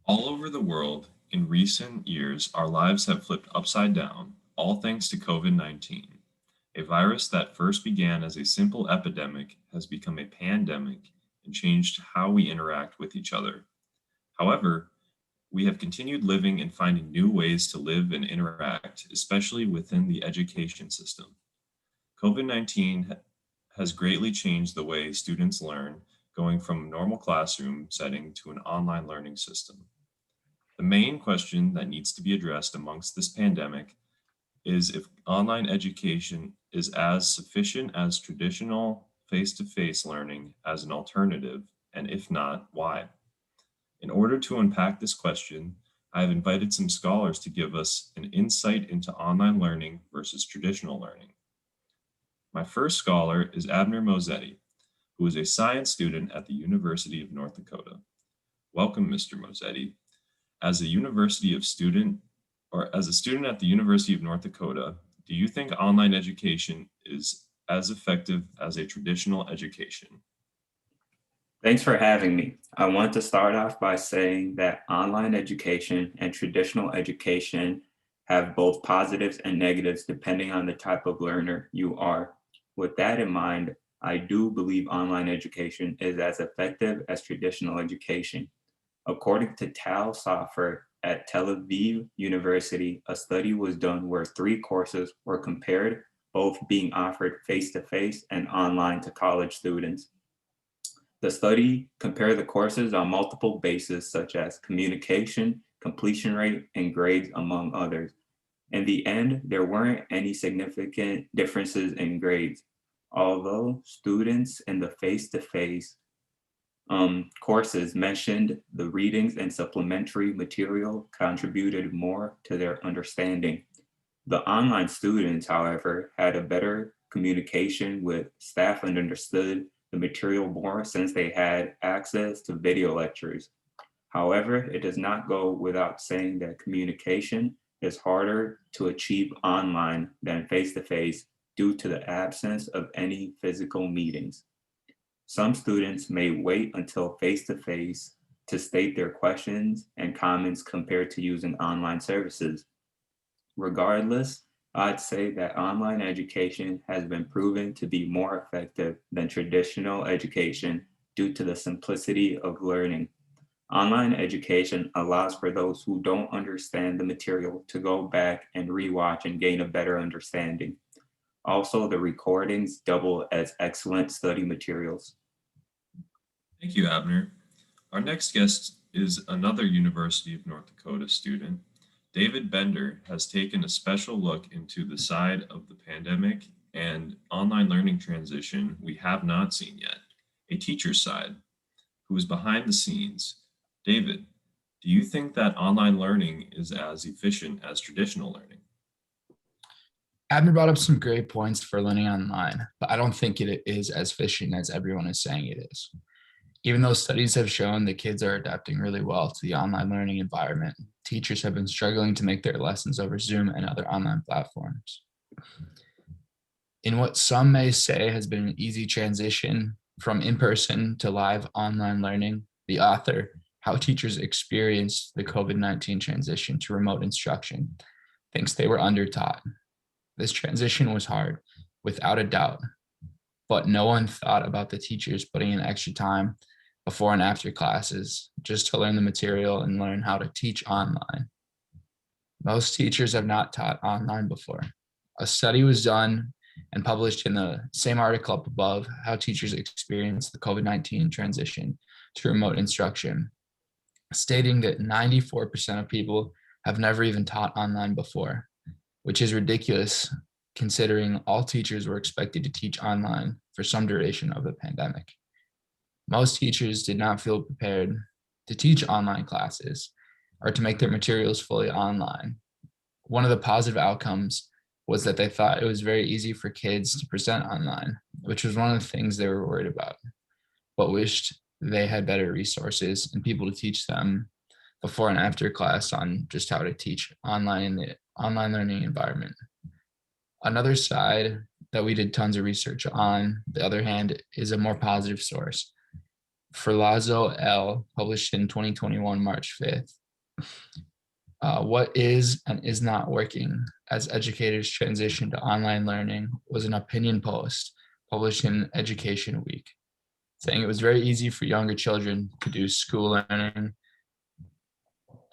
All over the world, in recent years, our lives have flipped upside down, all thanks to COVID-19. A virus that first began as a simple epidemic has become a pandemic and changed how we interact with each other. However, we have continued living and finding new ways to live and interact, especially within the education system. COVID-19 has greatly changed the way students learn, going from a normal classroom setting to an online learning system. The main question that needs to be addressed amongst this pandemic is if online education is as sufficient as traditional face to face learning as an alternative, and if not, why? In order to unpack this question, I have invited some scholars to give us an insight into online learning versus traditional learning. My first scholar is Abner Mosetti, who is a science student at the University of North Dakota. Welcome, Mr. Mosetti. As a university of student as a student at the University of North Dakota, do you think online education is as effective as a traditional education? Thanks for having me. I want to start off by saying that online education and traditional education have both positives and negatives depending on the type of learner you are. With that in mind, I do believe online education is as effective as traditional education. According to Tal Soffer at Tel Aviv University, a study was done where three courses were compared, both being offered face-to-face and online to college students. The study compared the courses on multiple bases such as communication, completion rate, and grades, among others. In the end, there weren't any significant differences in grades, although students in the face-to-face courses mentioned the readings and supplementary material contributed more to their understanding. The online students, however, had a better communication with staff and understood the material more since they had access to video lectures. However, it does not go without saying that communication is harder to achieve online than face-to-face due to the absence of any physical meetings. Some students may wait until face-to-face to state their questions and comments compared to using online services. Regardless, I'd say that online education has been proven to be more effective than traditional education due to the simplicity of learning. Online education allows for those who don't understand the material to go back and rewatch and gain a better understanding. Also, the recordings double as excellent study materials. Thank you, Abner. Our next guest is another University of North Dakota student. David Bender has taken a special look into the side of the pandemic and online learning transition we have not seen yet, a teacher's side, who is behind the scenes. David, do you think that online learning is as efficient as traditional learning? Abner brought up some great points for learning online, but I don't think it is as efficient as everyone is saying it is. Even though studies have shown that kids are adapting really well to the online learning environment, teachers have been struggling to make their lessons over Zoom and other online platforms. In what some may say has been an easy transition from in-person to live online learning, the author, How Teachers Experienced the COVID-19 Transition to Remote Instruction, thinks they were undertaught. This transition was hard, without a doubt, but no one thought about the teachers putting in extra time before and after classes just to learn the material and learn how to teach online. Most teachers have not taught online before. A study was done and published in the same article up above, How Teachers Experience the COVID-19 Transition to Remote Instruction, stating that 94% of people have never even taught online before, which is ridiculous considering all teachers were expected to teach online for some duration of the pandemic. Most teachers did not feel prepared to teach online classes or to make their materials fully online. One of the positive outcomes was that they thought it was very easy for kids to present online, which was one of the things they were worried about, but wished they had better resources and people to teach them before and after class on just how to teach online in the online learning environment. Another side that we did tons of research on, the other hand, is a more positive source. Ferlazzo L., published in 2021, March 5th. What is and is not working as educators transition to online learning was an opinion post published in Education Week, saying it was very easy for younger children to do school learning,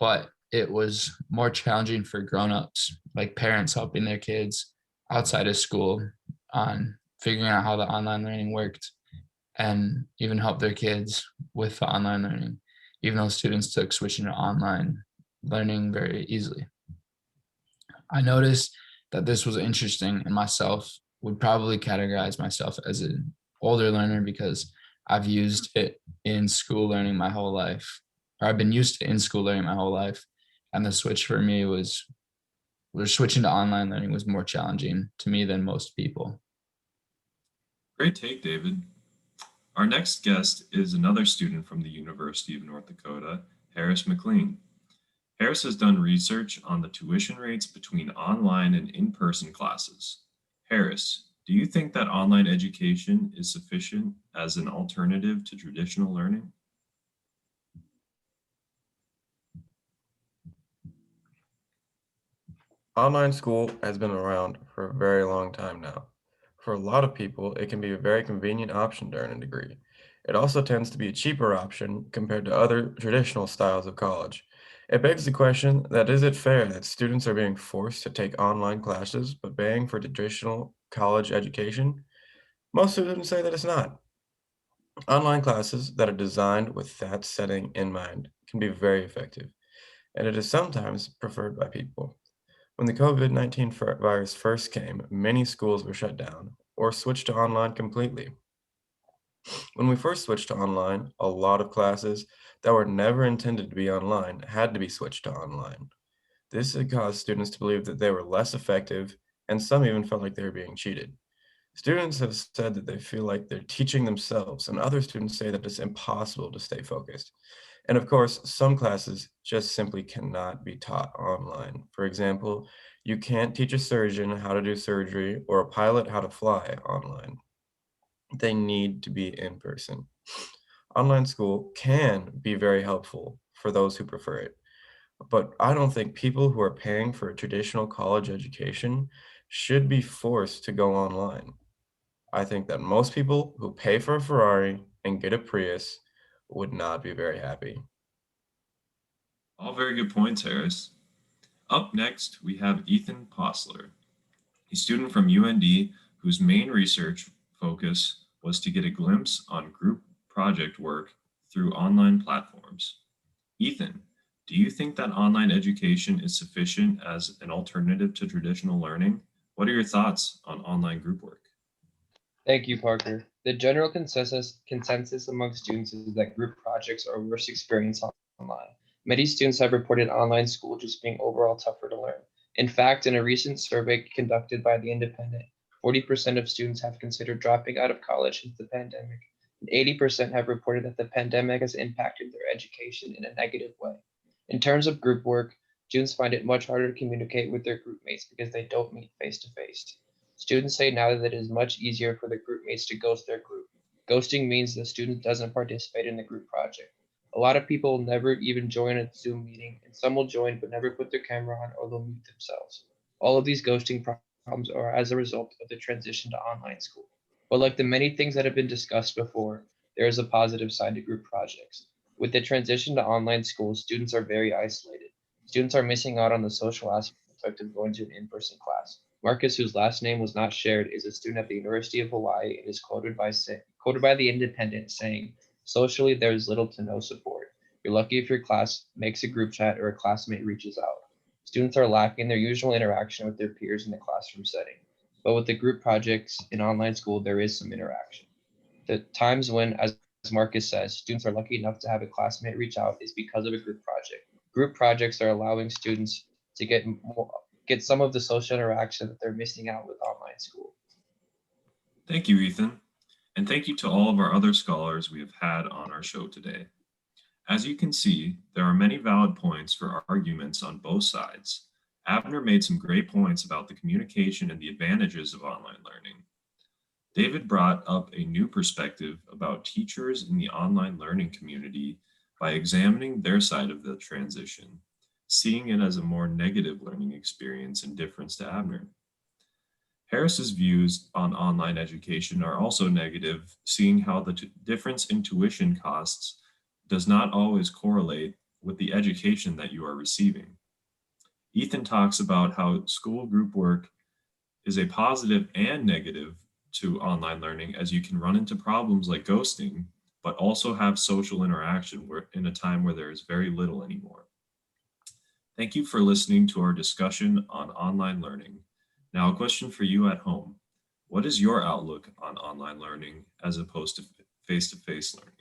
but it was more challenging for grown-ups, like parents helping their kids outside of school on figuring out how the online learning worked and even help their kids with the online learning, even though students took switching to online learning very easily. I noticed that this was interesting, and myself would probably categorize myself as an older learner because I've used it in school learning my whole life, or I've been used to in school learning my whole life. And the switch for me was switching to online learning was more challenging to me than most people. Great take, David. Our next guest is another student from the University of North Dakota, Harris McLean. Harris has done research on the tuition rates between online and in-person classes. Harris, do you think that online education is sufficient as an alternative to traditional learning? Online school has been around for a very long time now. For a lot of people, it can be a very convenient option to earn a degree. It also tends to be a cheaper option compared to other traditional styles of college. It begs the question that is it fair that students are being forced to take online classes but paying for traditional college education? Most students say that it's not. Online classes that are designed with that setting in mind can be very effective, and it is sometimes preferred by people. When the COVID-19 virus first came, many schools were shut down or switched to online completely. When we first switched to online, a lot of classes that were never intended to be online had to be switched to online. This had caused students to believe that they were less effective, and some even felt like they were being cheated. Students have said that they feel like they're teaching themselves, and other students say that it's impossible to stay focused. And of course, some classes just simply cannot be taught online. For example, you can't teach a surgeon how to do surgery or a pilot how to fly online. They need to be in person. Online school can be very helpful for those who prefer it, but I don't think people who are paying for a traditional college education should be forced to go online. I think that most people who pay for a Ferrari and get a Prius would not be very happy. All very good points, Harris. Up next, we have Ethan Posler, a student from UND whose main research focus was to get a glimpse on group project work through online platforms. Ethan, do you think that online education is sufficient as an alternative to traditional learning? What are your thoughts on online group work? Thank you, Parker. The general consensus among students is that group projects are a worse experience online. Many students have reported online school just being overall tougher to learn. In fact, in a recent survey conducted by The Independent, 40% of students have considered dropping out of college since the pandemic, and 80% have reported that the pandemic has impacted their education in a negative way. In terms of group work, students find it much harder to communicate with their group mates because they don't meet face to face. Students say now that it is much easier for the group mates to ghost their group. Ghosting means the student doesn't participate in the group project. A lot of people will never even join a Zoom meeting, and some will join but never put their camera on or they'll mute themselves. All of these ghosting problems are as a result of the transition to online school. But like the many things that have been discussed before, there is a positive side to group projects. With the transition to online school, students are very isolated. Students are missing out on the social aspect of going to an in-person class. Marcus, whose last name was not shared, is a student at the University of Hawaii and is quoted by the Independent saying, "Socially, there is little to no support. You're lucky if your class makes a group chat or a classmate reaches out. Students are lacking their usual interaction with their peers in the classroom setting. But with the group projects in online school, there is some interaction. The times when, as Marcus says, students are lucky enough to have a classmate reach out is because of a group project. Group projects are allowing students to get some of the social interaction that they're missing out with online school." Thank you, Ethan. And thank you to all of our other scholars we have had on our show today. As you can see, there are many valid points for arguments on both sides. Abner made some great points about the communication and the advantages of online learning. David brought up a new perspective about teachers in the online learning community by examining their side of the transition, seeing it as a more negative learning experience in difference to Abner. Harris's views on online education are also negative, seeing how the difference in tuition costs does not always correlate with the education that you are receiving. Ethan talks about how school group work is a positive and negative to online learning, as you can run into problems like ghosting, but also have social interaction in a time where there is very little anymore. Thank you for listening to our discussion on online learning. Now, a question for you at home. What is your outlook on online learning as opposed to face-to-face learning?